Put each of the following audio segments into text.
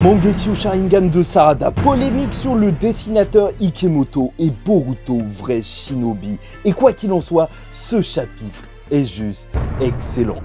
Mangekyo Sharingan de Sarada, polémique sur le dessinateur Ikemoto et Boruto, vrai shinobi. Et quoi qu'il en soit, ce chapitre est juste excellent.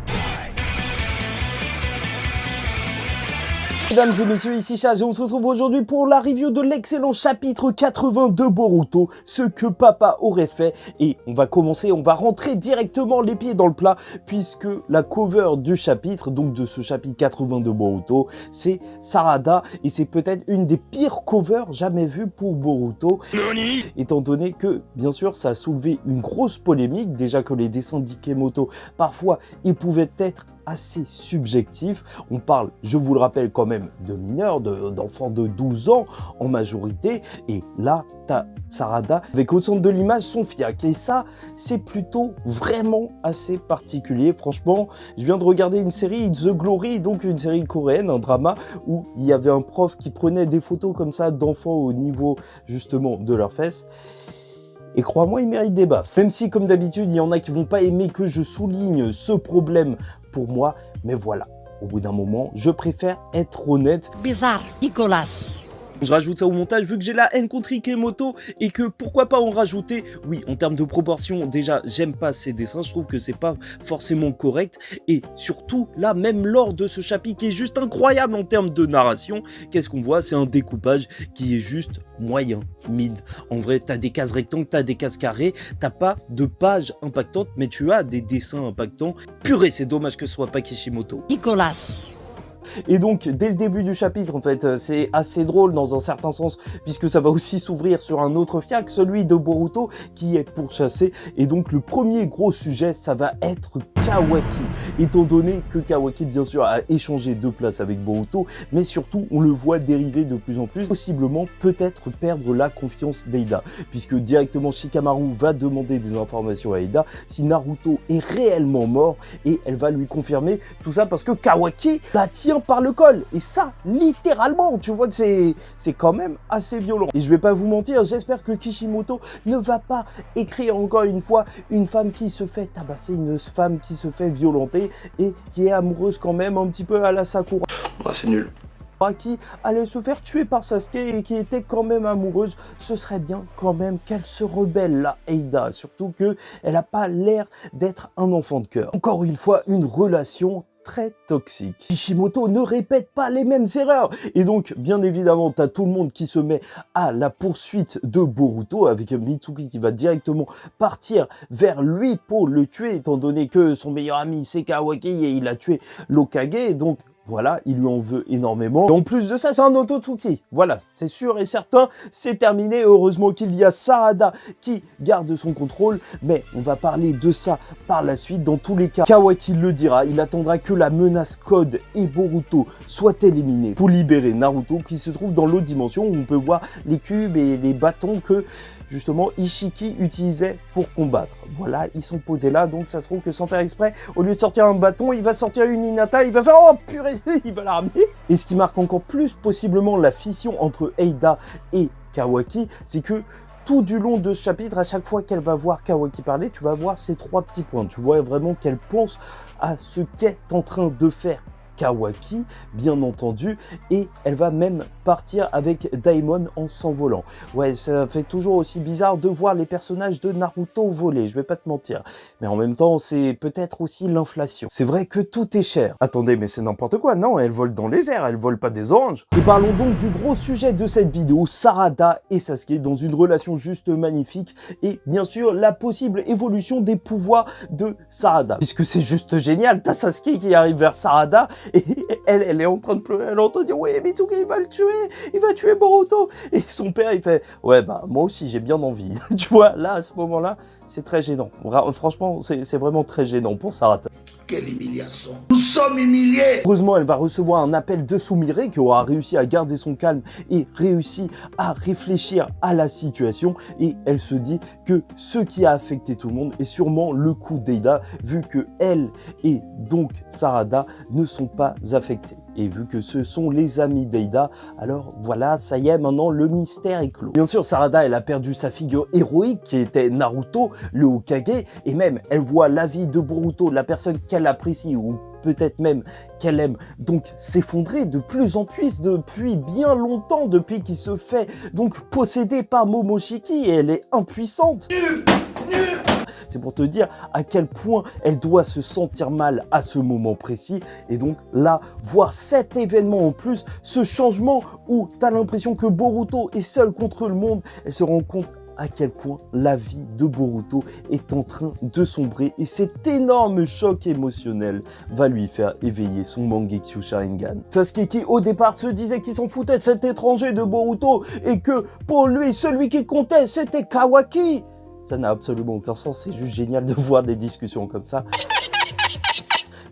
Mesdames et messieurs, ici Chage et on se retrouve aujourd'hui pour la review de l'excellent chapitre 80 de Boruto, ce que papa aurait fait. Et on va rentrer directement les pieds dans le plat, puisque la cover du chapitre, donc de ce chapitre 80 de Boruto, c'est Sarada, et c'est peut-être une des pires covers jamais vues pour Boruto, étant donné que, bien sûr, ça a soulevé une grosse polémique, déjà que les dessins d'Ikemoto, parfois, ils pouvaient être assez subjectif. On parle, je vous le rappelle quand même, de mineurs, d'enfants de 12 ans en majorité. Et là, t'as Sarada avec au centre de l'image son fiac. Et ça, c'est plutôt vraiment assez particulier. Franchement, je viens de regarder une série, The Glory, donc une série coréenne, un drama, où il y avait un prof qui prenait des photos comme ça d'enfants au niveau justement de leurs fesses. Et crois-moi, il mérite des baffes. Même si, comme d'habitude, il y en a qui vont pas aimer que je souligne ce problème pour moi, mais voilà, au bout d'un moment, je préfère être honnête. Bizarre, Nicolas. Je rajoute ça au montage vu que j'ai la haine contre Ikemoto et que pourquoi pas en rajouter. Oui, en termes de proportion, déjà, j'aime pas ces dessins, je trouve que c'est pas forcément correct. Et surtout, là, même lors de ce chapitre qui est juste incroyable en termes de narration, qu'est-ce qu'on voit? C'est un découpage qui est juste moyen, mid. En vrai, t'as des cases rectangles, t'as des cases carrées, t'as pas de pages impactantes, mais tu as des dessins impactants. Purée, c'est dommage que ce soit pas Kishimoto. Nicolas. Et donc, dès le début du chapitre, en fait, c'est assez drôle dans un certain sens, puisque ça va aussi s'ouvrir sur un autre fiac, celui de Boruto, qui est pourchassé. Et donc, le premier gros sujet, ça va être Kawaki. Étant donné que Kawaki, bien sûr, a échangé de place avec Boruto, mais surtout, on le voit dériver de plus en plus, possiblement, peut-être perdre la confiance d'Eida, puisque directement Shikamaru va demander des informations à Eida si Naruto est réellement mort, et elle va lui confirmer tout ça parce que Kawaki la tient par le col, et ça, littéralement, tu vois que c'est quand même assez violent. Et je vais pas vous mentir, j'espère que Kishimoto ne va pas écrire encore une fois une femme qui se fait tabasser, une femme qui se fait violenter, et qui est amoureuse quand même un petit peu à la Sakura. Ouais, c'est nul. Qui allait se faire tuer par Sasuke et qui était quand même amoureuse, ce serait bien quand même qu'elle se rebelle là, Eida, surtout que elle a pas l'air d'être un enfant de cœur. Encore une fois, une relation très toxique. Kishimoto ne répète pas les mêmes erreurs. Et donc, bien évidemment, t'as tout le monde qui se met à la poursuite de Boruto, avec Mitsuki qui va directement partir vers lui pour le tuer, étant donné que son meilleur ami c'est Kawaki et il a tué l'Hokage, donc voilà, il lui en veut énormément. Et en plus de ça, c'est un Ototsuki. Voilà, c'est sûr et certain, c'est terminé. Heureusement qu'il y a Sarada qui garde son contrôle. Mais on va parler de ça par la suite. Dans tous les cas, Kawaki le dira. Il attendra que la menace Code et Boruto soient éliminés pour libérer Naruto, qui se trouve dans l'autre dimension où on peut voir les cubes et les bâtons que justement Ishiki utilisait pour combattre. Voilà, ils sont posés là, donc ça se trouve que sans faire exprès, au lieu de sortir un bâton, il va sortir une Hinata, il va faire « Oh purée !» il va la ramener. Et ce qui marque encore plus possiblement la fission entre Eida et Kawaki, c'est que tout du long de ce chapitre, à chaque fois qu'elle va voir Kawaki parler, tu vas voir ces trois petits points. Tu vois vraiment qu'elle pense à ce qu'est en train de faire Kawaki, bien entendu, et elle va même partir avec Daimon en s'envolant. Ouais, ça fait toujours aussi bizarre de voir les personnages de Naruto voler, je vais pas te mentir. Mais en même temps, c'est peut-être aussi l'inflation. C'est vrai que tout est cher. Attendez, mais c'est n'importe quoi, non, elle vole dans les airs, elle vole pas des oranges. Et parlons donc du gros sujet de cette vidéo, Sarada et Sasuke dans une relation juste magnifique, et bien sûr, la possible évolution des pouvoirs de Sarada. Puisque c'est juste génial, t'as Sasuke qui arrive vers Sarada, et elle est en train de pleurer, elle entend dire « Oui, Mitsuki, il va le tuer, il va tuer Boruto !» Et son père, il fait « Ouais, bah, moi aussi, j'ai bien envie. » Tu vois, là, à ce moment-là, c'est très gênant. Franchement, c'est vraiment très gênant pour Sarada. Quelle humiliation. Nous sommes humiliés. Heureusement, elle va recevoir un appel de Sumire qui aura réussi à garder son calme et réussi à réfléchir à la situation. Et elle se dit que ce qui a affecté tout le monde est sûrement le coup d'Eida, vu que elle et donc Sarada ne sont pas affectés. Et vu que ce sont les amis d'Eida, alors voilà, ça y est, maintenant le mystère est clos. Bien sûr, Sarada, elle a perdu sa figure héroïque qui était Naruto, le Hokage, et même elle voit la vie de Boruto, la personne qu'elle apprécie ou peut-être même qu'elle aime donc s'effondrer de plus en plus depuis bien longtemps, depuis qu'il se fait donc posséder par Momoshiki et elle est impuissante. C'est pour te dire à quel point elle doit se sentir mal à ce moment précis. Et donc là, voir cet événement en plus, ce changement où tu as l'impression que Boruto est seul contre le monde, elle se rend compte à quel point la vie de Boruto est en train de sombrer et cet énorme choc émotionnel va lui faire éveiller son Mangekyo Sharingan. Sasuke qui au départ se disait qu'il s'en foutait de cet étranger de Boruto et que pour lui celui qui comptait c'était Kawaki. Ça n'a absolument aucun sens, c'est juste génial de voir des discussions comme ça.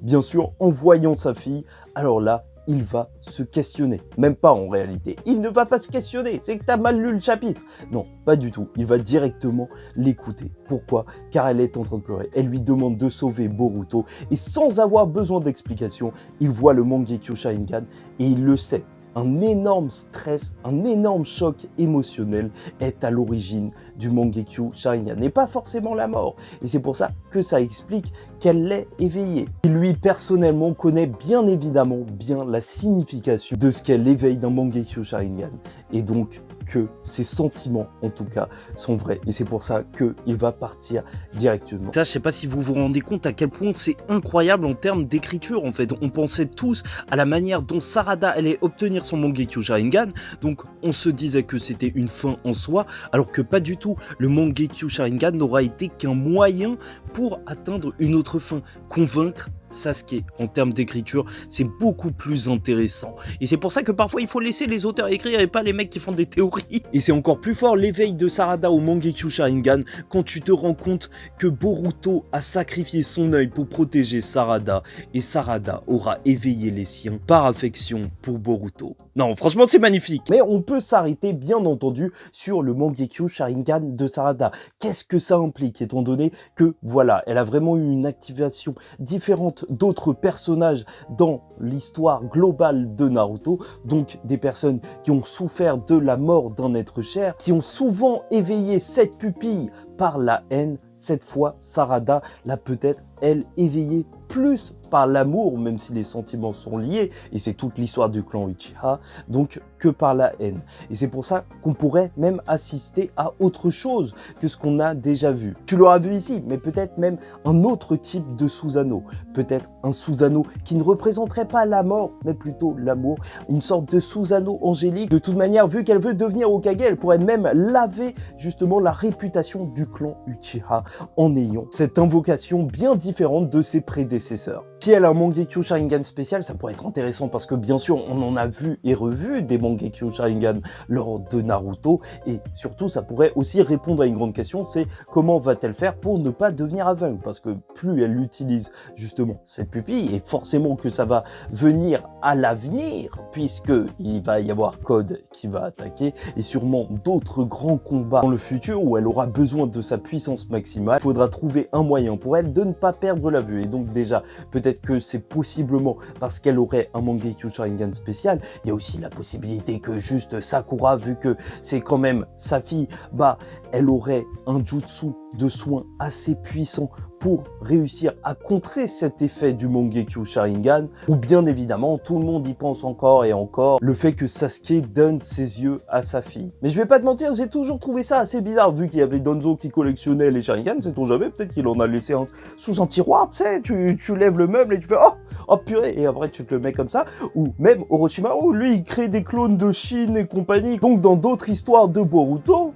Bien sûr, en voyant sa fille, alors là, il va se questionner. Même pas en réalité. Il ne va pas se questionner, c'est que t'as mal lu le chapitre. Non, pas du tout. Il va directement l'écouter. Pourquoi? Car elle est en train de pleurer. Elle lui demande de sauver Boruto. Et sans avoir besoin d'explication, il voit le Mangekyo Sharingan et il le sait. Un énorme stress, un énorme choc émotionnel est à l'origine du Mangekyo Sharingan, et pas forcément la mort. Et c'est pour ça que ça explique qu'elle l'est éveillée. Il lui, personnellement, connaît bien évidemment bien la signification de ce qu'est l'éveil d'un Mangekyo Sharingan. Et donc, que ses sentiments, en tout cas, sont vrais. Et c'est pour ça qu'il va partir directement. Ça, je sais pas si vous vous rendez compte à quel point c'est incroyable en termes d'écriture, en fait. On pensait tous à la manière dont Sarada allait obtenir son Mangekyo Sharingan. Donc, on se disait que c'était une fin en soi, alors que pas du tout. Le Mangekyo Sharingan n'aura été qu'un moyen pour atteindre une autre fin. Convaincre Sasuke, en termes d'écriture, c'est beaucoup plus intéressant. Et c'est pour ça que parfois il faut laisser les auteurs écrire et pas les mecs qui font des théories. Et c'est encore plus fort l'éveil de Sarada au Mangekyo Sharingan quand tu te rends compte que Boruto a sacrifié son œil pour protéger Sarada et Sarada aura éveillé les siens par affection pour Boruto. Non, franchement c'est magnifique. Mais on peut s'arrêter bien entendu sur le Mangekyo Sharingan de Sarada. Qu'est-ce que ça implique étant donné que voilà, elle a vraiment eu une activation différente d'autres personnages dans l'histoire globale de Naruto, donc des personnes qui ont souffert de la mort d'un être cher, qui ont souvent éveillé cette pupille par la haine. Cette fois, Sarada l'a peut-être, elle, éveillée plus par l'amour, même si les sentiments sont liés, et c'est toute l'histoire du clan Uchiha, donc que par la haine. Et c'est pour ça qu'on pourrait même assister à autre chose que ce qu'on a déjà vu. Tu l'auras vu ici, mais peut-être même un autre type de Susanoo. Peut-être un Susanoo qui ne représenterait pas la mort, mais plutôt l'amour. Une sorte de Susanoo angélique. De toute manière, vu qu'elle veut devenir Hokage, elle pourrait même laver justement la réputation du clan Uchiha en ayant cette invocation bien différente de ses prédécesseurs. Si elle a un Mangekyo Sharingan spécial, ça pourrait être intéressant parce que bien sûr, on en a vu et revu des Mangekyo Sharingan lors de Naruto et surtout, ça pourrait aussi répondre à une grande question, c'est comment va-t-elle faire pour ne pas devenir aveugle? Parce que plus elle utilise justement cette pupille et forcément que ça va venir à l'avenir puisque il va y avoir Code qui va attaquer et sûrement d'autres grands combats dans le futur où elle aura besoin de sa puissance maximale. Il faudra trouver un moyen pour elle de ne pas perdre la vue et donc déjà, peut-être que c'est possiblement parce qu'elle aurait un Mangekyo Sharingan spécial. Il y a aussi la possibilité que juste Sakura, vu que c'est quand même sa fille, bah elle aurait un jutsu de soin assez puissant pour réussir à contrer cet effet du Mangekyo Sharingan, ou bien évidemment, tout le monde y pense encore et encore, le fait que Sasuke donne ses yeux à sa fille. Mais je vais pas te mentir, j'ai toujours trouvé ça assez bizarre, vu qu'il y avait Danzo qui collectionnait les Sharingan, sait-on jamais, peut-être qu'il en a laissé un sous un tiroir, tu sais, tu lèves le meuble et tu fais « Oh purée !» et après tu te le mets comme ça, ou même Orochimaru, lui, il crée des clones de Shin et compagnie, donc dans d'autres histoires de Boruto,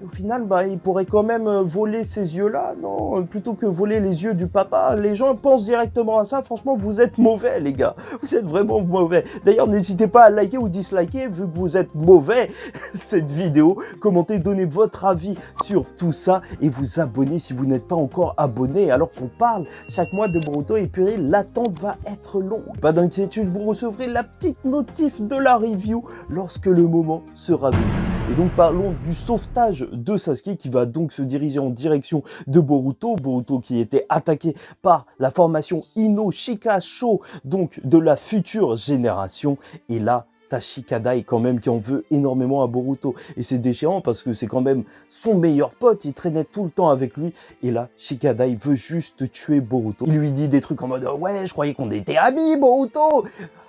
au final, bah, il pourrait quand même voler ces yeux-là, non? Plutôt que voler les yeux du papa. Les gens pensent directement à ça. Franchement, vous êtes mauvais, les gars. Vous êtes vraiment mauvais. D'ailleurs, n'hésitez pas à liker ou disliker, vu que vous êtes mauvais, cette vidéo. Commentez, donnez votre avis sur tout ça et vous abonnez si vous n'êtes pas encore abonné. Alors qu'on parle chaque mois de Boruto et purée, l'attente va être longue. Pas d'inquiétude, vous recevrez la petite notif de la review lorsque le moment sera venu. Et donc parlons du sauvetage de Sasuke qui va donc se diriger en direction de Boruto. Boruto qui était attaqué par la formation Ino Shikasho, donc de la future génération. Et là, t'as Shikadai quand même qui en veut énormément à Boruto. Et c'est déchirant parce que c'est quand même son meilleur pote, il traînait tout le temps avec lui. Et là, Shikadai veut juste tuer Boruto. Il lui dit des trucs en mode « Ouais, je croyais qu'on était amis, Boruto !»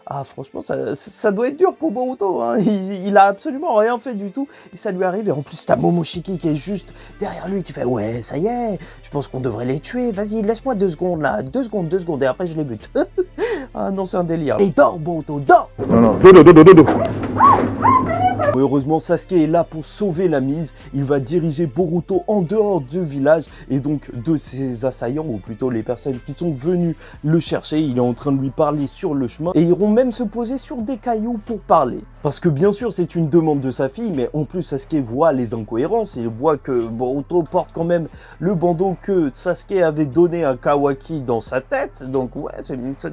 Ah, franchement, ça doit être dur pour Boruto, hein. Il a absolument rien fait du tout, et ça lui arrive. Et en plus, t'as Momoshiki qui est juste derrière lui, qui fait « Ouais, ça y est, je pense qu'on devrait les tuer. Vas-y, laisse-moi 2 secondes, là. 2 secondes, et après, je les bute. » Ah non, c'est un délire. Et dors, Boruto, dors. Non, dodo. Heureusement, Sasuke est là pour sauver la mise. Il va diriger Boruto en dehors du village et donc de ses assaillants, ou plutôt les personnes qui sont venues le chercher. Il est en train de lui parler sur le chemin et ils iront même se poser sur des cailloux pour parler. Parce que bien sûr, c'est une demande de sa fille, mais en plus, Sasuke voit les incohérences. Il voit que Boruto porte quand même le bandeau que Sasuke avait donné à Kawaki dans sa tête. Donc ouais,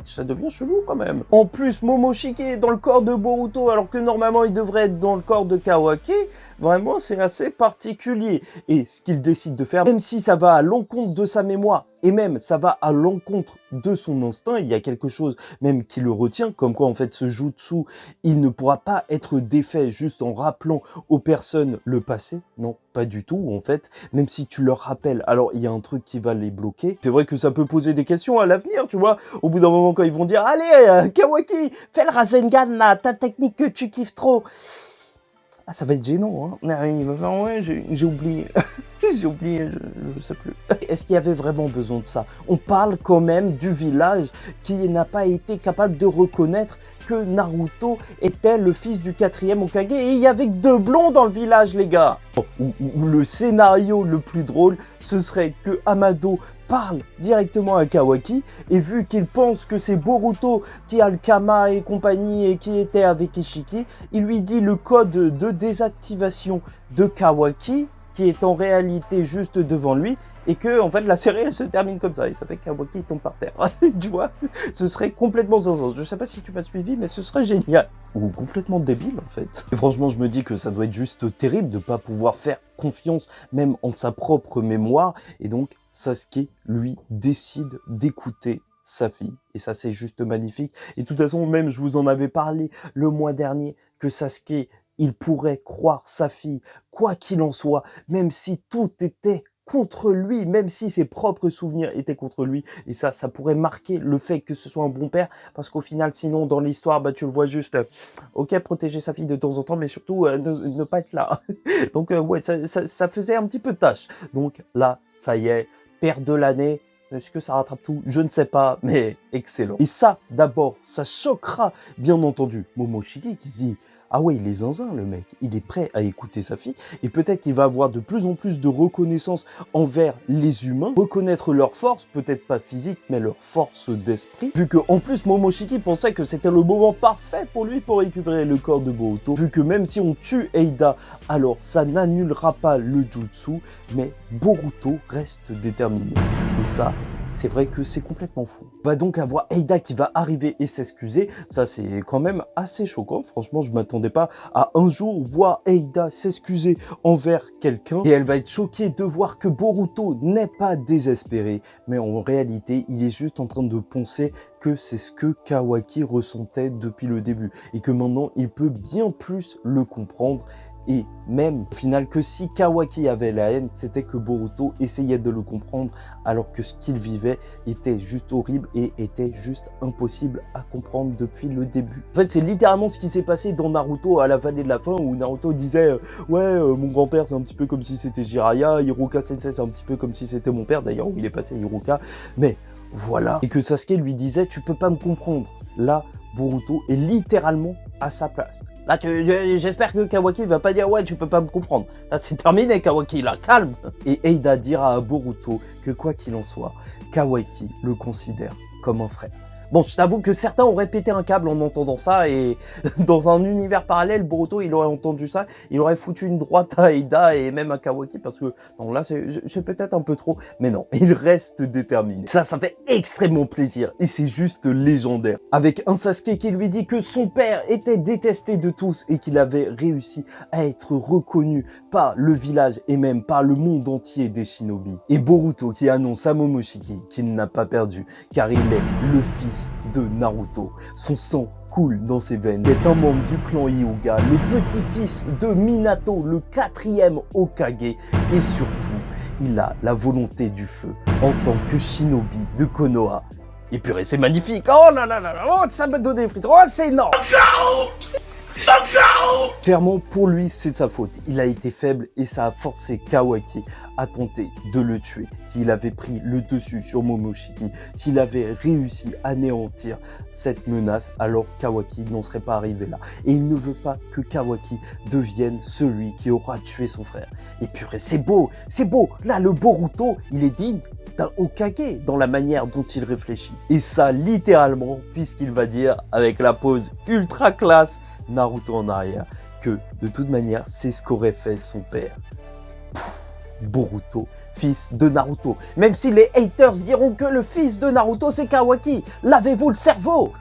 ça devient chelou quand même. En plus, Momoshiki est dans le corps de Boruto alors que normalement, il devrait être dans le corps de Kawaki. Vraiment, c'est assez particulier. Et ce qu'il décide de faire, même si ça va à l'encontre de sa mémoire, et même ça va à l'encontre de son instinct, il y a quelque chose même qui le retient, comme quoi en fait ce jutsu, il ne pourra pas être défait juste en rappelant aux personnes le passé. Non, pas du tout en fait, même si tu leur rappelles, alors il y a un truc qui va les bloquer. C'est vrai que ça peut poser des questions à l'avenir, tu vois, au bout d'un moment quand ils vont dire « Allez, Kawaki, fais le Rasengan là, ta technique que tu kiffes trop !» Ah, ça va être gênant, hein. Il va faire, ouais, j'ai oublié. J'ai oublié, je sais plus. Est-ce qu'il y avait vraiment besoin de ça? On parle quand même du village qui n'a pas été capable de reconnaître que Naruto était le fils du 4e Hokage et il y avait que 2 blonds dans le village, les gars. Ou le scénario le plus drôle, ce serait que Amado parle directement à Kawaki et vu qu'il pense que c'est Boruto qui a le Kama et compagnie et qui était avec Ishiki, il lui dit le code de désactivation de Kawaki qui est en réalité juste devant lui et que en fait la série elle se termine comme ça et ça fait que Kawaki tombe par terre. Tu vois, ce serait complètement zinzin. Je sais pas si tu m'as suivi mais ce serait génial ou complètement débile en fait. Et franchement je me dis que ça doit être juste terrible de pas pouvoir faire confiance même en sa propre mémoire et donc Sasuke lui décide d'écouter sa fille et ça c'est juste magnifique. Et de toute façon même je vous en avais parlé le mois dernier que Sasuke il pourrait croire sa fille quoi qu'il en soit, même si tout était contre lui, même si ses propres souvenirs étaient contre lui. Et ça pourrait marquer le fait que ce soit un bon père, parce qu'au final, sinon, dans l'histoire, bah, tu le vois juste, ok, protéger sa fille de temps en temps, mais surtout, ne pas être là. Donc, ouais, ça faisait un petit peu de tâche. Donc là, ça y est, père de l'année. Est-ce que ça rattrape tout? Je ne sais pas, mais excellent. Et ça, d'abord, ça choquera, bien entendu, Momoshiki qui se dit « Ah ouais, il est zinzin, le mec. Il est prêt à écouter sa fille. » Et peut-être qu'il va avoir de plus en plus de reconnaissance envers les humains, reconnaître leur force, peut-être pas physique, mais leur force d'esprit. Vu que, en plus, Momoshiki pensait que c'était le moment parfait pour lui pour récupérer le corps de Boruto. Vu que même si on tue Eida, alors ça n'annulera pas le jutsu, mais Boruto reste déterminé. Et ça, c'est vrai que c'est complètement fou. On va donc avoir Eida qui va arriver et s'excuser. Ça, c'est quand même assez choquant. Franchement, je m'attendais pas à un jour voir Eida s'excuser envers quelqu'un. Et elle va être choquée de voir que Boruto n'est pas désespéré. Mais en réalité, il est juste en train de penser que c'est ce que Kawaki ressentait depuis le début. Et que maintenant, il peut bien plus le comprendre. Et même au final que si Kawaki avait la haine, c'était que Boruto essayait de le comprendre alors que ce qu'il vivait était juste horrible et était juste impossible à comprendre depuis le début. En fait, c'est littéralement ce qui s'est passé dans Naruto à la vallée de la fin où Naruto disait ouais, mon grand-père c'est un petit peu comme si c'était Jiraiya, Hiruka Sensei c'est un petit peu comme si c'était mon père d'ailleurs où il est passé Hiruka, mais voilà. Et que Sasuke lui disait tu peux pas me comprendre. Là, Boruto est littéralement à sa place. Là, j'espère que Kawaki va pas dire « Ouais, tu peux pas me comprendre. » Là, c'est terminé, Kawaki, là, calme. Et Eida dira à Boruto que quoi qu'il en soit, Kawaki le considère comme un frère. Bon, je t'avoue que certains auraient pété un câble en entendant ça et dans un univers parallèle, Boruto, il aurait entendu ça, il aurait foutu une droite à Eida et même à Kawaki parce que, non, là, c'est peut-être un peu trop, mais non, il reste déterminé. Ça fait extrêmement plaisir et c'est juste légendaire. Avec un Sasuke qui lui dit que son père était détesté de tous et qu'il avait réussi à être reconnu par le village et même par le monde entier des shinobi. Et Boruto qui annonce à Momoshiki qu'il n'a pas perdu car il est le fils fils de Naruto. Son sang coule dans ses veines. Il est un membre du clan Hyuga, le petit-fils de Minato, le 4e Hokage. Et surtout, il a la volonté du feu en tant que shinobi de Konoha. Et purée, c'est magnifique. Oh là là là là, oh, ça m'a donné des frites. Oh, c'est énorme. Clairement, pour lui, c'est de sa faute. Il a été faible et ça a forcé Kawaki à tenter de le tuer. S'il avait pris le dessus sur Momoshiki, s'il avait réussi à anéantir cette menace, alors Kawaki n'en serait pas arrivé là. Et il ne veut pas que Kawaki devienne celui qui aura tué son frère. Et purée, c'est beau, c'est beau. Là, le Boruto, il est digne d'un Hokage dans la manière dont il réfléchit. Et ça, littéralement, puisqu'il va dire, avec la pose ultra classe, Naruto en arrière, que de toute manière, c'est ce qu'aurait fait son père. Boruto, fils de Naruto. Même si les haters diront que le fils de Naruto, c'est Kawaki. Lavez-vous le cerveau.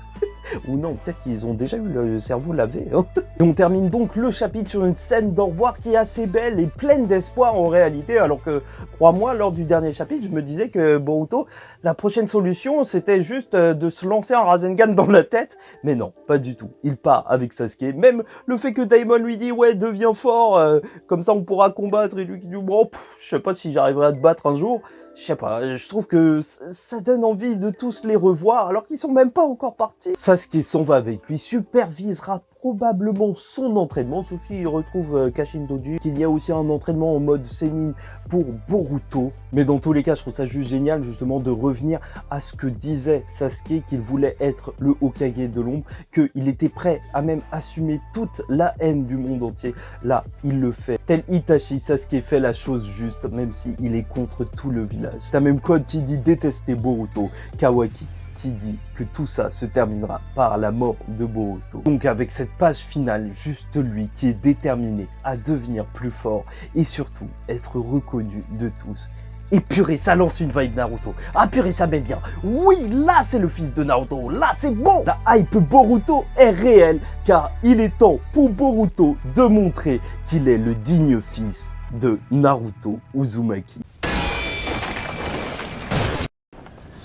Ou non, peut-être qu'ils ont déjà eu le cerveau lavé. Hein. Et on termine donc le chapitre sur une scène d'au revoir qui est assez belle et pleine d'espoir en réalité, alors que, crois-moi, lors du dernier chapitre, je me disais que Boruto, la prochaine solution, c'était juste de se lancer un Rasengan dans la tête. Mais non, pas du tout. Il part avec Sasuke. Même le fait que Daimon lui dit « Ouais, deviens fort, comme ça on pourra combattre », et lui qui dit « Bon, je sais pas si j'arriverai à te battre un jour ». Je sais pas, je trouve que ça donne envie de tous les revoir alors qu'ils sont même pas encore partis. Sasuke s'en va avec lui, supervisera probablement son entraînement, sauf s'il retrouve Kashin Doji, qu'il y a aussi un entraînement en mode Sennin pour Boruto. Mais dans tous les cas, je trouve ça juste génial justement de revenir à ce que disait Sasuke, qu'il voulait être le Hokage de l'ombre, qu'il était prêt à même assumer toute la haine du monde entier. Là, il le fait. Tel Itachi, Sasuke fait la chose juste, même s'il est contre tout le village. T'as même Code qui dit détester Boruto, Kawaki qui dit que tout ça se terminera par la mort de Boruto. Donc avec cette page finale, juste lui qui est déterminé à devenir plus fort et surtout être reconnu de tous. Et purée, ça lance une vibe Naruto. Ah purée, ça met bien. Oui, là c'est le fils de Naruto. Là c'est bon. La hype Boruto est réelle car il est temps pour Boruto de montrer qu'il est le digne fils de Naruto Uzumaki.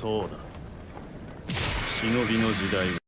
そうだ忍びの時代